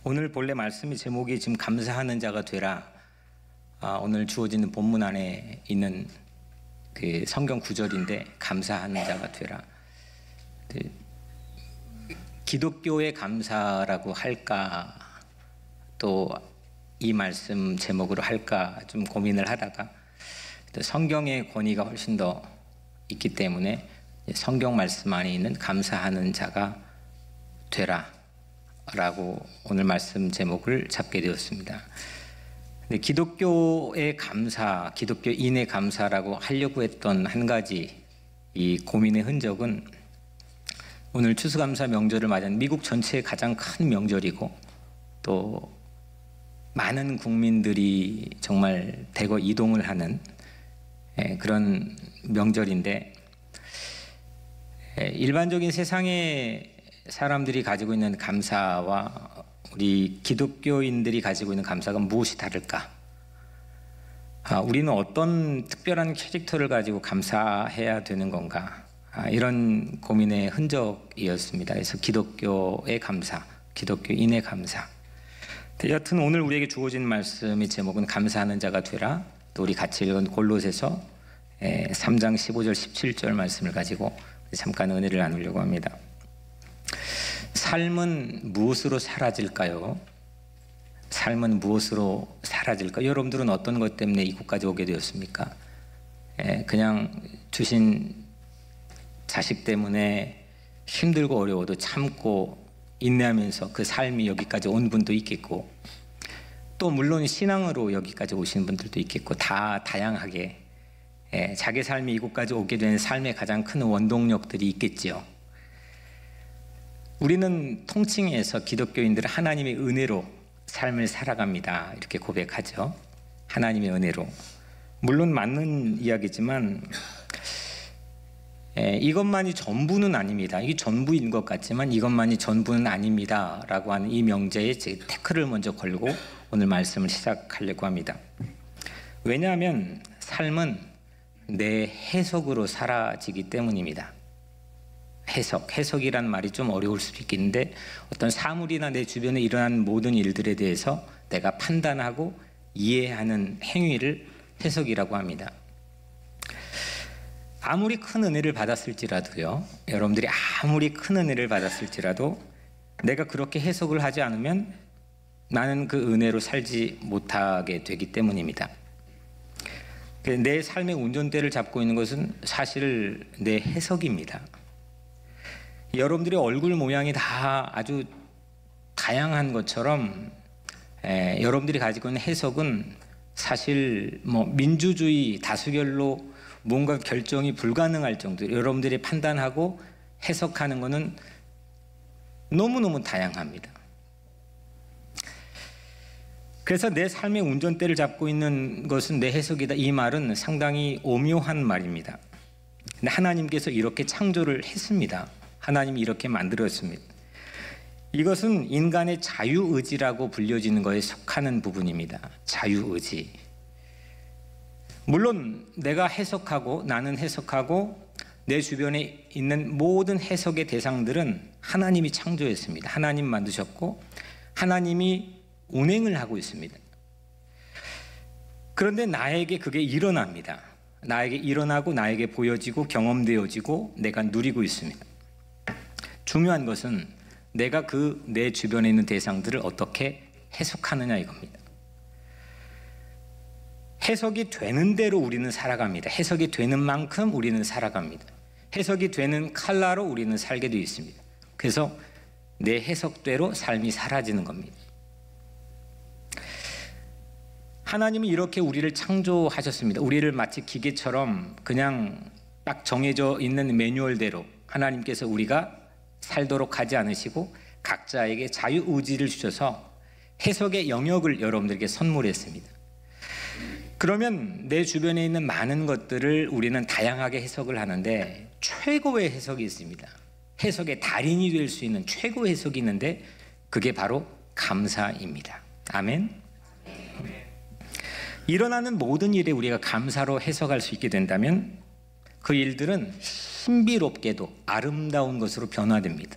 오늘 본래 말씀의 제목이 지금 감사하는 자가 되라. 오늘 주어지는 본문 안에 있는 그 성경 구절인데 감사하는 자가 되라. 기독교의 감사라고 할까 또 이 말씀 제목으로 할까 좀 고민을 하다가 성경의 권위가 훨씬 더 있기 때문에 성경 말씀 안에 있는 감사하는 자가 되라 라고 오늘 말씀 제목을 잡게 되었습니다. 기독교의 감사, 기독교인의 감사라고 하려고 했던 한 가지 이 고민의 흔적은 오늘 추수감사 명절을 맞은 미국 전체의 가장 큰 명절이고 또 많은 국민들이 정말 대거 이동을 하는 그런 명절인데, 일반적인 세상의 사람들이 가지고 있는 감사와 우리 기독교인들이 가지고 있는 감사가 무엇이 다를까? 우리는 어떤 특별한 캐릭터를 가지고 감사해야 되는 건가? 이런 고민의 흔적이었습니다. 그래서 기독교의 감사, 기독교인의 감사. 여튼 오늘 우리에게 주어진 말씀의 제목은 감사하는 자가 되라. 또 우리 같이 읽은 골로새서 3장 15절 17절 말씀을 가지고 잠깐 은혜를 나누려고 합니다. 삶은 무엇으로 사라질까요? 삶은 무엇으로 사라질까요? 여러분들은 어떤 것 때문에 이곳까지 오게 되었습니까? 그냥 주신 자식 때문에 힘들고 어려워도 참고 인내하면서 그 삶이 여기까지 온 분도 있겠고, 또 물론 신앙으로 여기까지 오신 분들도 있겠고, 다 다양하게 자기 삶이 이곳까지 오게 된 삶의 가장 큰 원동력들이 있겠지요. 우리는 통칭해서 기독교인들은 하나님의 은혜로 삶을 살아갑니다 이렇게 고백하죠. 하나님의 은혜로. 물론 맞는 이야기지만 이것만이 전부는 아닙니다. 이게 전부인 것 같지만 이것만이 전부는 아닙니다 라고 하는 이 명제에 태클을 먼저 걸고 오늘 말씀을 시작하려고 합니다. 왜냐하면 삶은 내 해석으로 사라지기 때문입니다. 해석이란 말이 좀 어려울 수도 있겠는데, 어떤 사물이나 내 주변에 일어난 모든 일들에 대해서 내가 판단하고 이해하는 행위를 해석이라고 합니다. 아무리 큰 은혜를 받았을지라도요, 여러분들이 아무리 큰 은혜를 받았을지라도 내가 그렇게 해석을 하지 않으면 나는 그 은혜로 살지 못하게 되기 때문입니다. 내 삶의 운전대를 잡고 있는 것은 사실 내 해석입니다. 여러분들의 얼굴 모양이 다 아주 다양한 것처럼 여러분들이 가지고 있는 해석은 사실 민주주의 다수결로 뭔가 결정이 불가능할 정도로 여러분들이 판단하고 해석하는 것은 너무너무 다양합니다. 그래서 내 삶의 운전대를 잡고 있는 것은 내 해석이다, 이 말은 상당히 오묘한 말입니다. 근데 하나님께서 이렇게 창조를 했습니다. 하나님이 이렇게 만들었습니다. 이것은 인간의 자유의지라고 불려지는 것에 속하는 부분입니다. 자유의지. 물론 내가 해석하고 나는 해석하고 내 주변에 있는 모든 해석의 대상들은 하나님이 창조했습니다. 하나님 만드셨고 하나님이 운행을 하고 있습니다. 그런데 나에게 그게 일어납니다. 나에게 일어나고 나에게 보여지고 경험되어지고 내가 누리고 있습니다. 중요한 것은 내가 내 주변에 있는 대상들을 어떻게 해석하느냐 이겁니다. 해석이 되는 대로 우리는 살아갑니다. 해석이 되는 만큼 우리는 살아갑니다. 해석이 되는 칼라로 우리는 살게 되어 있습니다. 그래서 내 해석대로 삶이 사라지는 겁니다. 하나님이 이렇게 우리를 창조하셨습니다. 우리를 마치 기계처럼 그냥 딱 정해져 있는 매뉴얼대로 하나님께서 우리가 살도록 하지 않으시고 각자에게 자유의지를 주셔서 해석의 영역을 여러분들에게 선물했습니다. 그러면 내 주변에 있는 많은 것들을 우리는 다양하게 해석을 하는데 최고의 해석이 있습니다. 해석의 달인이 될 수 있는 최고의 해석이 있는데 그게 바로 감사입니다. 아멘. 일어나는 모든 일에 우리가 감사로 해석할 수 있게 된다면 그 일들은 신비롭게도 아름다운 것으로 변화됩니다.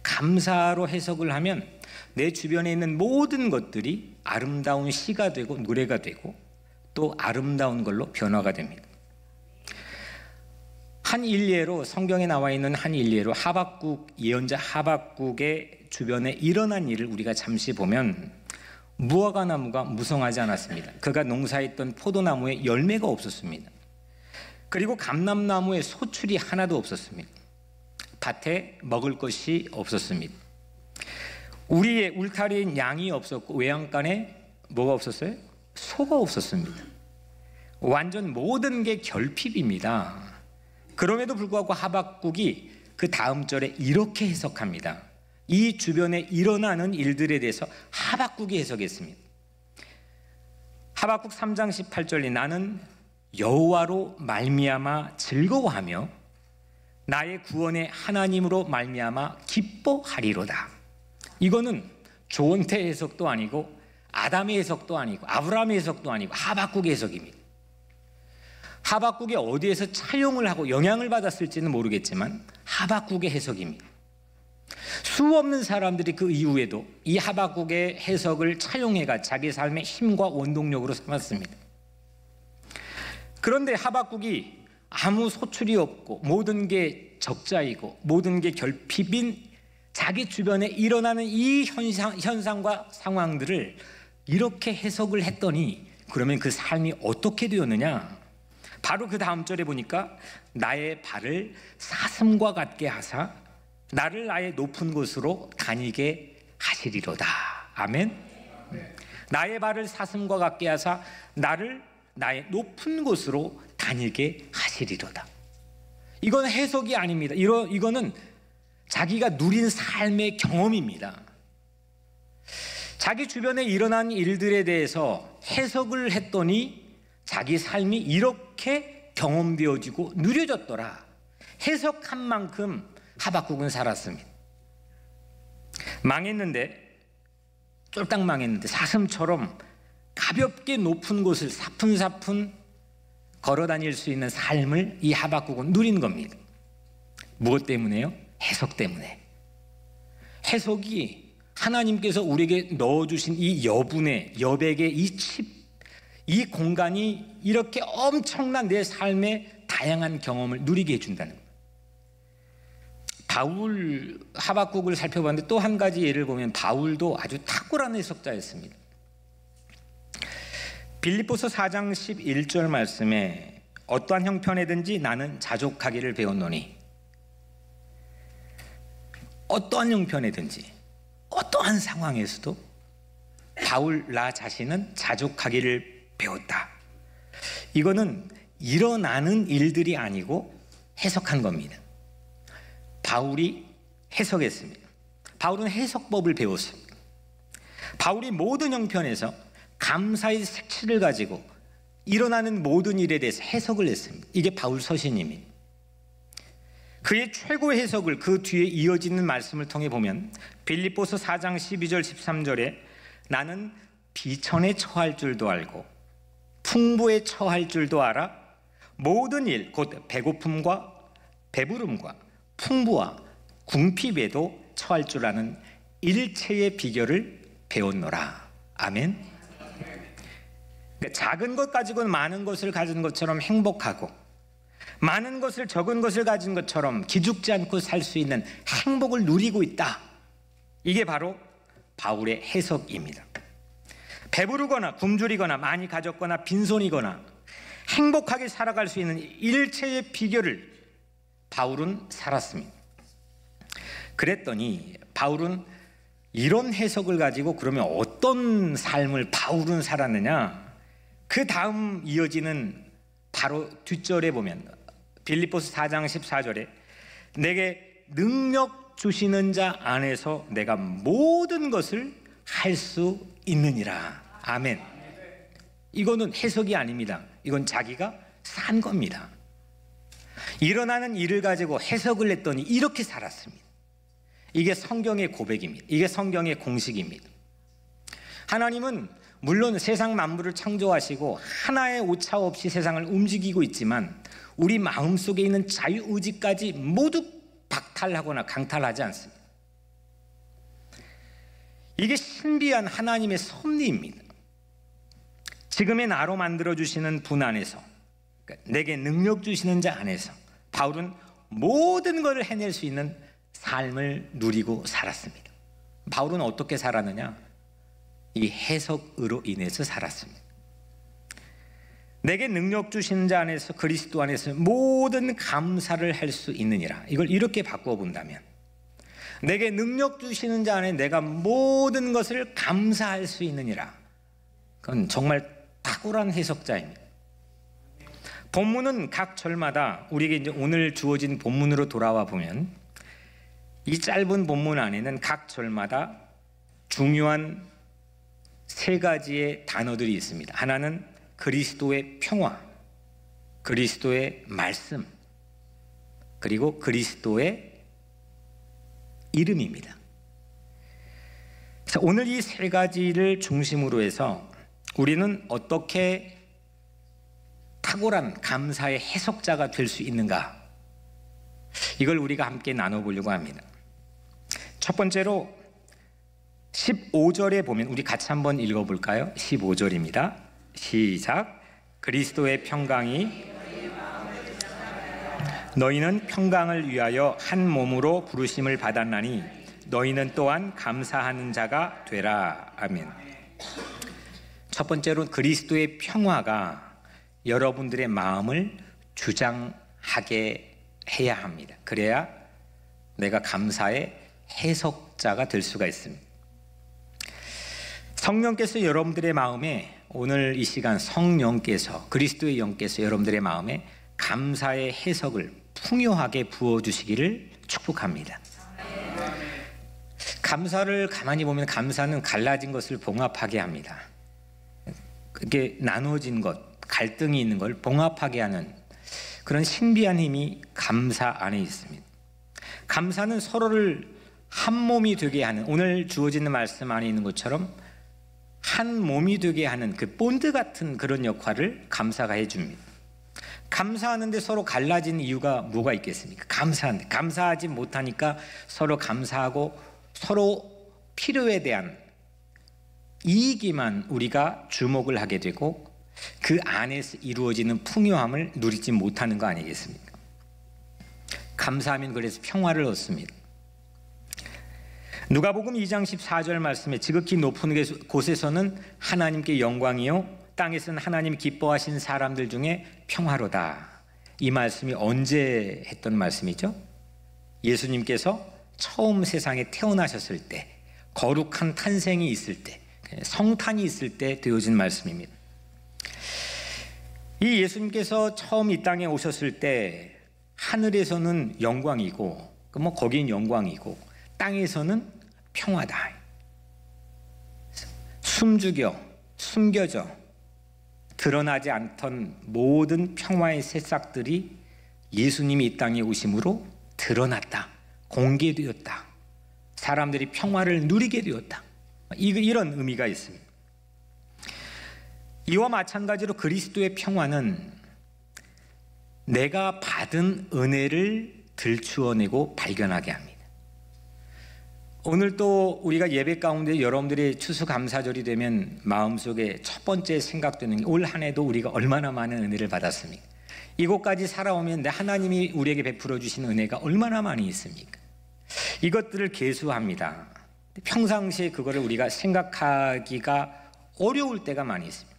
감사로 해석을 하면 내 주변에 있는 모든 것들이 아름다운 시가 되고 노래가 되고 또 아름다운 걸로 변화가 됩니다. 한 일례로, 성경에 나와 있는 한 일례로 하박국, 예언자 하박국의 주변에 일어난 일을 우리가 잠시 보면 무화과 나무가 무성하지 않았습니다. 그가 농사했던 포도나무에 열매가 없었습니다. 그리고 감람나무에 소출이 하나도 없었습니다. 밭에 먹을 것이 없었습니다. 우리의 울타리엔 양이 없었고 외양간에 뭐가 없었어요? 소가 없었습니다. 완전 모든 게 결핍입니다. 그럼에도 불구하고 하박국이 그 다음 절에 이렇게 해석합니다. 이 주변에 일어나는 일들에 대해서 하박국이 해석했습니다. 하박국 3장 18절에 나는 여호와로 말미암아 즐거워하며 나의 구원의 하나님으로 말미암아 기뻐하리로다. 이거는 조언태 해석도 아니고 아담의 해석도 아니고 아브라함의 해석도 아니고 하박국의 해석입니다. 하박국이 어디에서 차용을 하고 영향을 받았을지는 모르겠지만 하박국의 해석입니다. 수없는 사람들이 그 이후에도 이 하박국의 해석을 차용해가 자기 삶의 힘과 원동력으로 삼았습니다. 그런데 하박국이 아무 소출이 없고 모든 게 적자이고 모든 게 결핍인 자기 주변에 일어나는 이 현상과 상황들을 이렇게 해석을 했더니 그러면 그 삶이 어떻게 되었느냐? 바로 그 다음 절에 보니까 나의 발을 사슴과 같게 하사 나를 나의 높은 곳으로 다니게 하시리로다. 아멘. 나의 발을 사슴과 같게 하사 나를 나의 높은 곳으로 다니게 하시리로다. 이건 해석이 아닙니다. 이거는 자기가 누린 삶의 경험입니다. 자기 주변에 일어난 일들에 대해서 해석을 했더니 자기 삶이 이렇게 경험되어지고 누려졌더라. 해석한 만큼 하박국은 살았습니다. 망했는데, 쫄딱 망했는데 사슴처럼 가볍게 높은 곳을 사푼사푼 걸어 다닐 수 있는 삶을 이 하박국은 누린 겁니다. 무엇 때문에요? 해석 때문에. 해석이 하나님께서 우리에게 넣어주신 이 여백의 이 칩, 이 공간이 이렇게 엄청난 내 삶의 다양한 경험을 누리게 해준다는 거예요. 바울 하박국을 살펴봤는데 또 한 가지 예를 보면 바울도 아주 탁월한 해석자였습니다. 빌립보서 4장 11절 말씀에 어떠한 형편에든지 나는 자족하기를 배웠노니, 어떠한 형편에든지 어떠한 상황에서도 바울 나 자신은 자족하기를 배웠다. 이거는 일어나는 일들이 아니고 해석한 겁니다. 바울이 해석했습니다. 바울은 해석법을 배웠습니다. 바울이 모든 형편에서 감사의 색채를 가지고 일어나는 모든 일에 대해서 해석을 했습니다. 이게 바울 서신입니다. 그의 최고의 해석을 그 뒤에 이어지는 말씀을 통해 보면 빌립보서 4장 12절 13절에 나는 비천에 처할 줄도 알고 풍부에 처할 줄도 알아 모든 일 곧 배고픔과 배부름과 풍부와 궁핍에도 처할 줄 아는 일체의 비결을 배웠노라. 아멘. 작은 것 가지고는 많은 것을 가진 것처럼 행복하고 많은 것을 적은 것을 가진 것처럼 기죽지 않고 살 수 있는 행복을 누리고 있다. 이게 바로 바울의 해석입니다. 배부르거나 굶주리거나 많이 가졌거나 빈손이거나 행복하게 살아갈 수 있는 일체의 비결을 바울은 살았습니다. 그랬더니 바울은 이런 해석을 가지고 그러면 어떤 삶을 바울은 살았느냐? 그 다음 이어지는 바로 뒷절에 보면 빌립보서 4장 14절에 내게 능력 주시는 자 안에서 내가 모든 것을 할 수 있느니라. 아멘. 이거는 해석이 아닙니다. 이건 자기가 산 겁니다. 일어나는 일을 가지고 해석을 했더니 이렇게 살았습니다. 이게 성경의 고백입니다. 이게 성경의 공식입니다. 하나님은 물론 세상 만물을 창조하시고 하나의 오차 없이 세상을 움직이고 있지만 우리 마음속에 있는 자유의지까지 모두 박탈하거나 강탈하지 않습니다. 이게 신비한 하나님의 섭리입니다. 지금의 나로 만들어주시는 분 안에서, 내게 능력 주시는 자 안에서 바울은 모든 것을 해낼 수 있는 삶을 누리고 살았습니다. 바울은 어떻게 살았느냐? 이 해석으로 인해서 살았습니다. 내게 능력 주시는 자 안에서, 그리스도 안에서 모든 감사를 할 수 있느니라. 이걸 이렇게 바꿔본다면, 내게 능력 주시는 자 안에 내가 모든 것을 감사할 수 있느니라. 그건 정말 탁월한 해석자입니다. 본문은 각 절마다, 우리에게 이제 오늘 주어진 본문으로 돌아와 보면 이 짧은 본문 안에는 각 절마다 중요한 세 가지의 단어들이 있습니다. 하나는 그리스도의 평화, 그리스도의 말씀, 그리고 그리스도의 이름입니다. 그래서 오늘 이 세 가지를 중심으로 해서 우리는 어떻게 탁월한 감사의 해석자가 될 수 있는가, 이걸 우리가 함께 나눠보려고 합니다. 첫 번째로 15절에 보면, 우리 같이 한번 읽어볼까요? 15절입니다. 시작. 그리스도의 평강이 너희는 평강을 위하여 한 몸으로 부르심을 받았나니 너희는 또한 감사하는 자가 되라. 아멘. 첫 번째로 그리스도의 평화가 여러분들의 마음을 주장하게 해야 합니다. 그래야 내가 감사의 해석자가 될 수가 있습니다. 성령께서 여러분들의 마음에, 오늘 이 시간 성령께서, 그리스도의 영께서 여러분들의 마음에 감사의 해석을 풍요하게 부어주시기를 축복합니다. 감사를 가만히 보면 감사는 갈라진 것을 봉합하게 합니다. 그게 나눠진 것, 갈등이 있는 걸 봉합하게 하는 그런 신비한 힘이 감사 안에 있습니다. 감사는 서로를 한 몸이 되게 하는, 오늘 주어지는 말씀 안에 있는 것처럼 한 몸이 되게 하는 그 본드 같은 그런 역할을 감사가 해줍니다. 감사하는데 서로 갈라진 이유가 뭐가 있겠습니까? 감사한데 감사하지 못하니까 서로 감사하고 서로 필요에 대한 이익에만 우리가 주목을 하게 되고 그 안에서 이루어지는 풍요함을 누리지 못하는 거 아니겠습니까? 감사하면 그래서 평화를 얻습니다. 누가복음 2장 14절 말씀에 지극히 높은 곳에서는 하나님께 영광이요 땅에서는 하나님 기뻐하신 사람들 중에 평화로다. 이 말씀이 언제 했던 말씀이죠? 예수님께서 처음 세상에 태어나셨을 때, 거룩한 탄생이 있을 때, 성탄이 있을 때 되어진 말씀입니다. 이 예수님께서 처음 이 땅에 오셨을 때 하늘에서는 영광이고, 거긴 영광이고, 땅에서는 평화다. 숨겨져 드러나지 않던 모든 평화의 새싹들이 예수님이 이 땅에 오심으로 드러났다, 공개되었다, 사람들이 평화를 누리게 되었다. 이런 의미가 있습니다. 이와 마찬가지로 그리스도의 평화는 내가 받은 은혜를 들추어내고 발견하게 합니다. 오늘 또 우리가 예배 가운데 여러분들의 추수감사절이 되면 마음속에 첫 번째 생각되는 게 올 한 해도 우리가 얼마나 많은 은혜를 받았습니까? 이곳까지 살아오면 하나님이 우리에게 베풀어 주신 은혜가 얼마나 많이 있습니까? 이것들을 계수합니다. 평상시에 그거를 우리가 생각하기가 어려울 때가 많이 있습니다.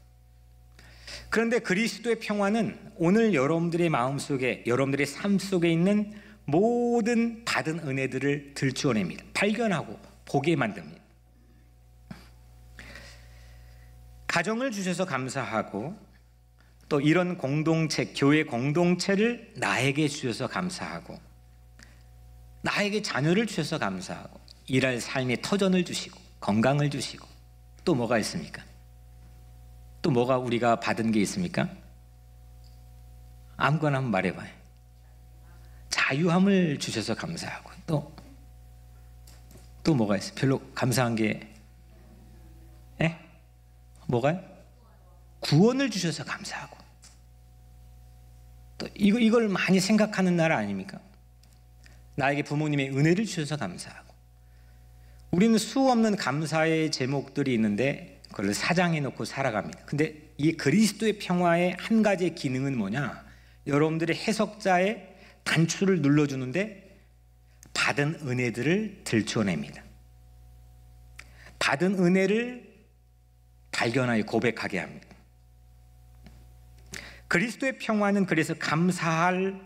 그런데 그리스도의 평화는 오늘 여러분들의 마음속에, 여러분들의 삶 속에 있는 모든 받은 은혜들을 들추어냅니다. 발견하고 보게 만듭니다. 가정을 주셔서 감사하고, 또 이런 공동체, 교회 공동체를 나에게 주셔서 감사하고, 나에게 자녀를 주셔서 감사하고, 일할 삶의 터전을 주시고, 건강을 주시고, 또 뭐가 있습니까? 또 뭐가 우리가 받은 게 있습니까? 아무거나 한번 말해봐요. 자유함을 주셔서 감사하고, 또 뭐가 있어요? 별로 감사한 게, 뭐가요? 구원을 주셔서 감사하고, 또 이걸 많이 생각하는 나라 아닙니까? 나에게 부모님의 은혜를 주셔서 감사하고, 우리는 수 없는 감사의 제목들이 있는데 그걸 사장해 놓고 살아갑니다. 근데 이 그리스도의 평화의 한 가지의 기능은 뭐냐? 여러분들의 해석자의 단추를 눌러주는데 받은 은혜들을 들춰냅니다. 받은 은혜를 발견하여 고백하게 합니다. 그리스도의 평화는 그래서 감사할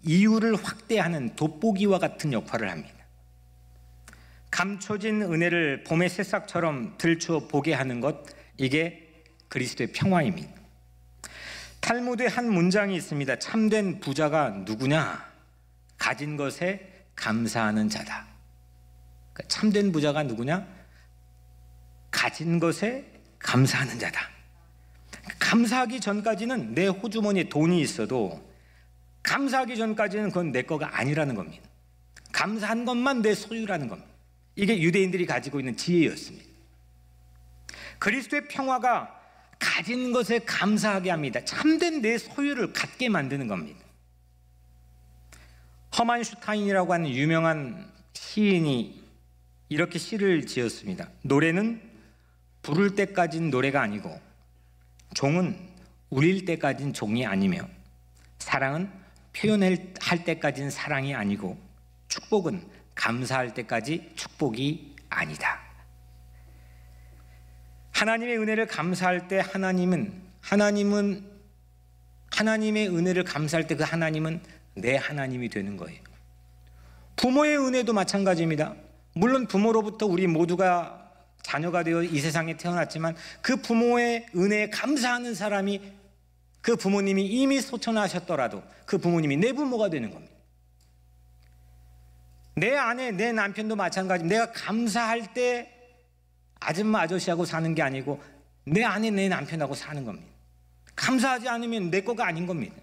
이유를 확대하는 돋보기와 같은 역할을 합니다. 감춰진 은혜를 봄의 새싹처럼 들춰 보게 하는 것, 이게 그리스도의 평화입니다. 탈무드에 한 문장이 있습니다. 참된 부자가 누구냐? 가진 것에 감사하는 자다. 그러니까 참된 부자가 누구냐? 가진 것에 감사하는 자다. 감사하기 전까지는 내 호주머니에 돈이 있어도 감사하기 전까지는 그건 내 거가 아니라는 겁니다. 감사한 것만 내 소유라는 겁니다. 이게 유대인들이 가지고 있는 지혜였습니다. 그리스도의 평화가 가진 것에 감사하게 합니다. 참된 내 소유를 갖게 만드는 겁니다. 허만 슈타인이라고 하는 유명한 시인이 이렇게 시를 지었습니다. 노래는 부를 때까지는 노래가 아니고, 종은 울릴 때까지는 종이 아니며, 사랑은 표현할 때까지는 사랑이 아니고, 축복은 감사할 때까지 축복이 아니다. 하나님의 은혜를 감사할 때 하나님의 은혜를 감사할 때 그 하나님은 내 하나님이 되는 거예요. 부모의 은혜도 마찬가지입니다. 물론 부모로부터 우리 모두가 자녀가 되어 이 세상에 태어났지만 그 부모의 은혜에 감사하는 사람이, 그 부모님이 이미 소천하셨더라도 그 부모님이 내 부모가 되는 겁니다. 내 아내, 내 남편도 마찬가지입니다. 내가 감사할 때 아줌마 아저씨하고 사는 게 아니고 내 아내, 내 남편하고 사는 겁니다. 감사하지 않으면 내 거가 아닌 겁니다.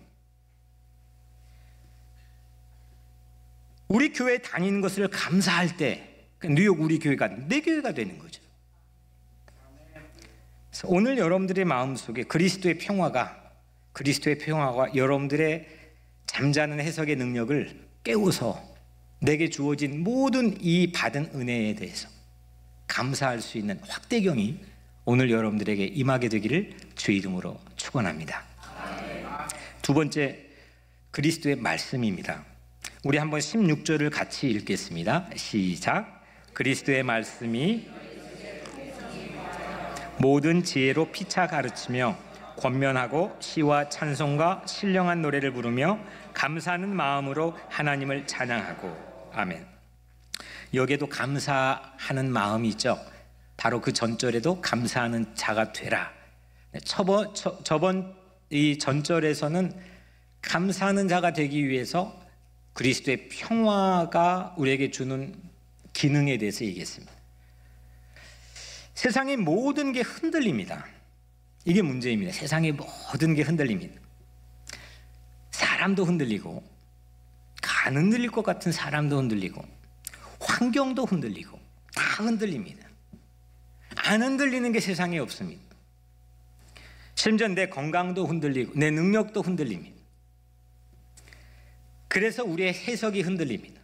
우리 교회에 다니는 것을 감사할 때 뉴욕 우리 교회가 내 교회가 되는 거죠. 그래서 오늘 여러분들의 마음속에 그리스도의 평화가 여러분들의 잠자는 해석의 능력을 깨워서 내게 주어진 모든 이 받은 은혜에 대해서 감사할 수 있는 확대경이 오늘 여러분들에게 임하게 되기를 주의 이름으로 축원합니다. 두 번째, 그리스도의 말씀입니다. 우리 한번 16절을 같이 읽겠습니다. 시작. 그리스도의 말씀이 모든 지혜로 피차 가르치며 권면하고 시와 찬송과 신령한 노래를 부르며 감사하는 마음으로 하나님을 찬양하고. 아멘. 여기에도 감사하는 마음이 있죠. 바로 그 전절에도 감사하는 자가 되라. 저번 이 전절에서는 감사하는 자가 되기 위해서 그리스도의 평화가 우리에게 주는 기능에 대해서 얘기했습니다. 세상의 모든 게 흔들립니다. 이게 문제입니다. 세상의 모든 게 흔들립니다. 사람도 흔들리고, 안 흔들릴 것 같은 사람도 흔들리고, 환경도 흔들리고, 다 흔들립니다. 안 흔들리는 게 세상에 없습니다. 심지어 내 건강도 흔들리고 내 능력도 흔들립니다. 그래서 우리의 해석이 흔들립니다.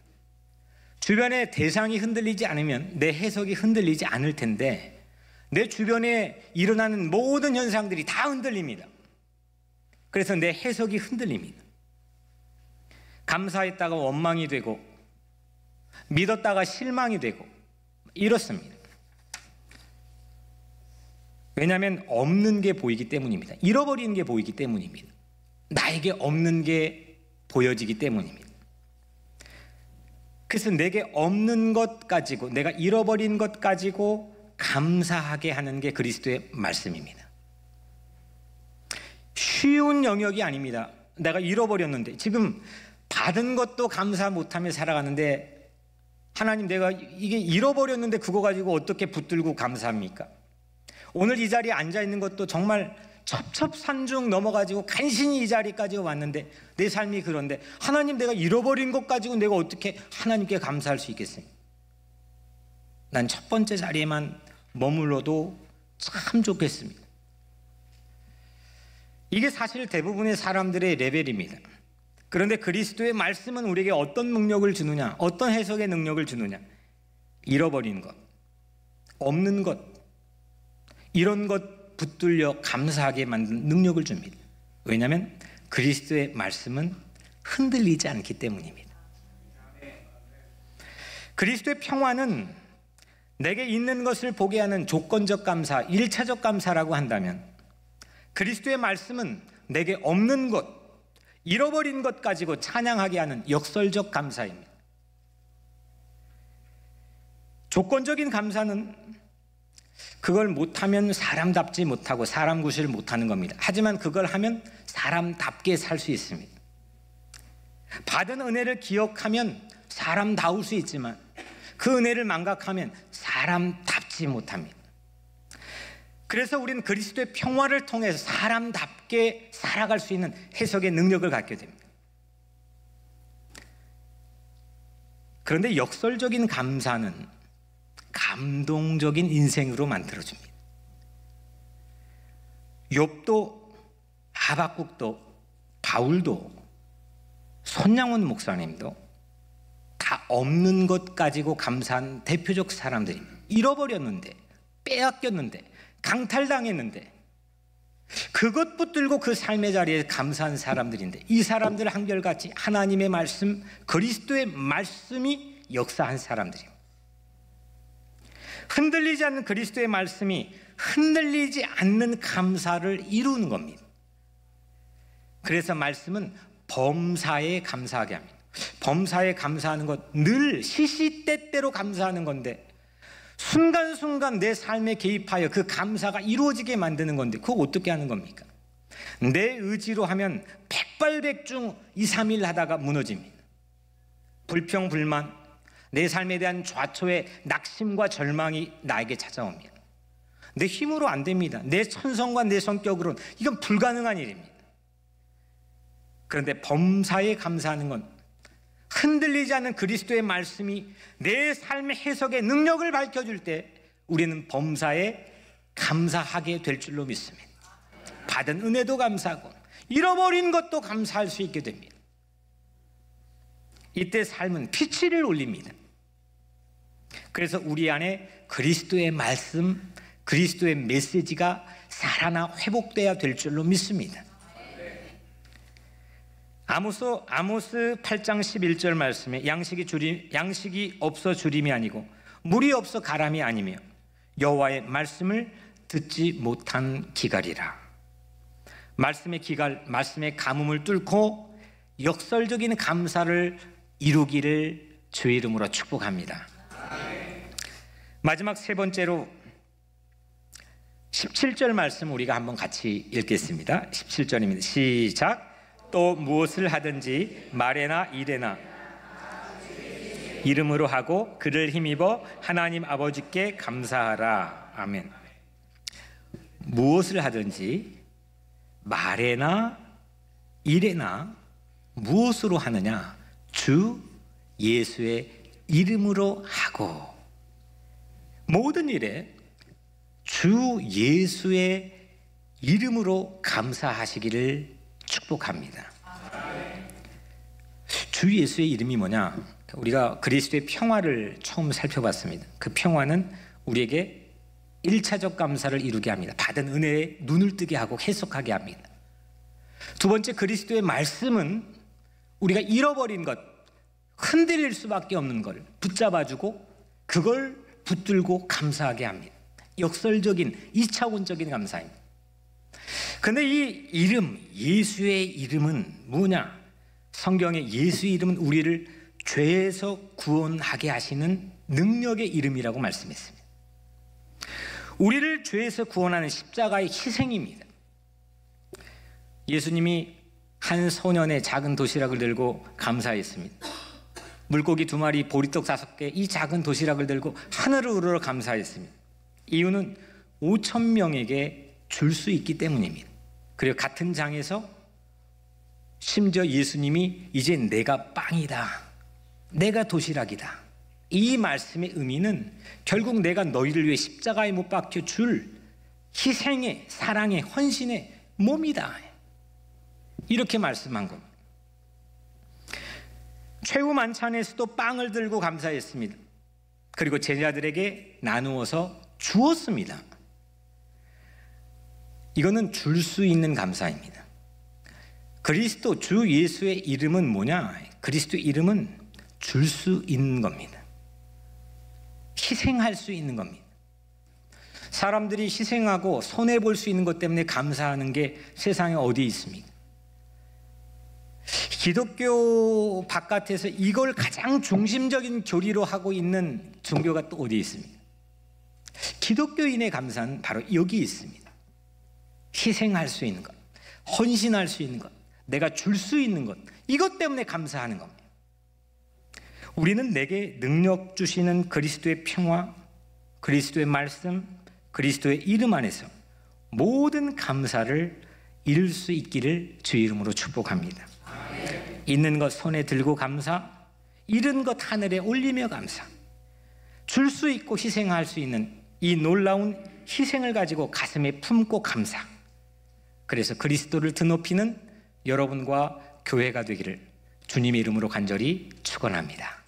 주변의 대상이 흔들리지 않으면 내 해석이 흔들리지 않을 텐데, 내 주변에 일어나는 모든 현상들이 다 흔들립니다. 그래서 내 해석이 흔들립니다. 감사했다가 원망이 되고, 믿었다가 실망이 되고, 이렇습니다. 왜냐하면 없는 게 보이기 때문입니다. 잃어버리는 게 보이기 때문입니다. 나에게 없는 게 보여지기 때문입니다. 그래서 내게 없는 것 가지고, 내가 잃어버린 것 가지고 감사하게 하는 게 그리스도의 말씀입니다. 쉬운 영역이 아닙니다. 내가 잃어버렸는데, 지금 받은 것도 감사 못하며 살아가는데, 하나님, 내가 이게 잃어버렸는데 그거 가지고 어떻게 붙들고 감사합니까? 오늘 이 자리에 앉아있는 것도 정말 첩첩산중 넘어가지고 간신히 이 자리까지 왔는데, 내 삶이 그런데 하나님, 내가 잃어버린 것 가지고 내가 어떻게 하나님께 감사할 수 있겠습니까? 난 첫 번째 자리에만 머물러도 참 좋겠습니다. 이게 사실 대부분의 사람들의 레벨입니다. 그런데 그리스도의 말씀은 우리에게 어떤 능력을 주느냐, 어떤 해석의 능력을 주느냐? 잃어버린 것, 없는 것, 이런 것 붙들려 감사하게 만든 능력을 줍니다. 왜냐하면 그리스도의 말씀은 흔들리지 않기 때문입니다. 그리스도의 평화는 내게 있는 것을 보게 하는 조건적 감사, 1차적 감사라고 한다면, 그리스도의 말씀은 내게 없는 것, 잃어버린 것 가지고 찬양하게 하는 역설적 감사입니다. 조건적인 감사는 그걸 못하면 사람답지 못하고 사람 구실을 못하는 겁니다. 하지만 그걸 하면 사람답게 살 수 있습니다. 받은 은혜를 기억하면 사람다울 수 있지만 그 은혜를 망각하면 사람답지 못합니다. 그래서 우리는 그리스도의 평화를 통해서 사람답게 살아갈 수 있는 해석의 능력을 갖게 됩니다. 그런데 역설적인 감사는 감동적인 인생으로 만들어줍니다. 욥도, 하박국도, 바울도, 손양원 목사님도 다 없는 것 가지고 감사한 대표적 사람들입니다. 잃어버렸는데, 빼앗겼는데, 강탈당했는데 그것 붙들고 그 삶의 자리에 감사한 사람들인데, 이 사람들 한결같이 하나님의 말씀, 그리스도의 말씀이 역사한 사람들입니다. 흔들리지 않는 그리스도의 말씀이 흔들리지 않는 감사를 이루는 겁니다. 그래서 말씀은 범사에 감사하게 합니다. 범사에 감사하는 것, 늘 시시때때로 감사하는 건데, 순간순간 내 삶에 개입하여 그 감사가 이루어지게 만드는 건데, 그거 어떻게 하는 겁니까? 내 의지로 하면 백발백중 2, 3일 하다가 무너집니다. 불평, 불만, 내 삶에 대한 좌초의 낙심과 절망이 나에게 찾아옵니다. 내 힘으로 안 됩니다. 내 천성과 내 성격으로는 이건 불가능한 일입니다. 그런데 범사에 감사하는 건 흔들리지 않는 그리스도의 말씀이 내 삶의 해석의 능력을 밝혀줄 때 우리는 범사에 감사하게 될 줄로 믿습니다. 받은 은혜도 감사하고 잃어버린 것도 감사할 수 있게 됩니다. 이때 삶은 피치를 올립니다. 그래서 우리 안에 그리스도의 말씀, 그리스도의 메시지가 살아나 회복돼야 될 줄로 믿습니다. 아모스 8장 11절 말씀에 양식이 없어 주림이 아니고 물이 없어 가람이 아니며 여호와의 말씀을 듣지 못한 기갈이라. 말씀의 기갈, 말씀의 가뭄을 뚫고 역설적인 감사를 이루기를 주의 이름으로 축복합니다. 마지막 세 번째로 17절 말씀 우리가 한번 같이 읽겠습니다. 17절입니다. 시작. 또 무엇을 하든지 말에나 일에나 이름으로 하고 그를 힘입어 하나님 아버지께 감사하라. 아멘. 무엇을 하든지 말에나 일에나 무엇으로 하느냐? 주 예수의 이름으로 하고, 모든 일에 주 예수의 이름으로 감사하시기를 축복합니다. 주 예수의 이름이 뭐냐? 우리가 그리스도의 평화를 처음 살펴봤습니다. 그 평화는 우리에게 1차적 감사를 이루게 합니다. 받은 은혜에 눈을 뜨게 하고 해석하게 합니다. 두 번째, 그리스도의 말씀은 우리가 잃어버린 것, 흔들릴 수밖에 없는 걸 붙잡아주고 그걸 붙들고 감사하게 합니다. 역설적인 2차원적인 감사입니다. 그런데 이 이름, 예수의 이름은 뭐냐? 성경의 예수의 이름은 우리를 죄에서 구원하게 하시는 능력의 이름이라고 말씀했습니다. 우리를 죄에서 구원하는 십자가의 희생입니다. 예수님이 한 소년의 작은 도시락을 들고 감사했습니다. 물고기 2마리, 보리떡 5개, 이 작은 도시락을 들고 하늘을 우러러 감사했습니다. 이유는 5,000명에게 줄 수 있기 때문입니다. 그리고 같은 장에서 심지어 예수님이 이제 내가 빵이다, 내가 도시락이다, 이 말씀의 의미는 결국 내가 너희를 위해 십자가에 못 박혀 줄 희생의, 사랑의, 헌신의 몸이다, 이렇게 말씀한 겁니다. 최후 만찬에서도 빵을 들고 감사했습니다. 그리고 제자들에게 나누어서 주었습니다. 이거는 줄 수 있는 감사입니다. 그리스도 주 예수의 이름은 뭐냐? 그리스도의 이름은 줄 수 있는 겁니다. 희생할 수 있는 겁니다. 사람들이 희생하고 손해볼 수 있는 것 때문에 감사하는 게 세상에 어디 있습니까? 기독교 바깥에서 이걸 가장 중심적인 교리로 하고 있는 종교가 또 어디 있습니까? 기독교인의 감사는 바로 여기 있습니다. 희생할 수 있는 것, 헌신할 수 있는 것, 내가 줄 수 있는 것, 이것 때문에 감사하는 겁니다. 우리는 내게 능력 주시는 그리스도의 평화, 그리스도의 말씀, 그리스도의 이름 안에서 모든 감사를 이룰 수 있기를 주의 이름으로 축복합니다. 있는 것 손에 들고 감사, 잃은 것 하늘에 올리며 감사. 줄 수 있고 희생할 수 있는 이 놀라운 희생을 가지고 가슴에 품고 감사. 그래서 그리스도를 드높이는 여러분과 교회가 되기를 주님의 이름으로 간절히 축원합니다.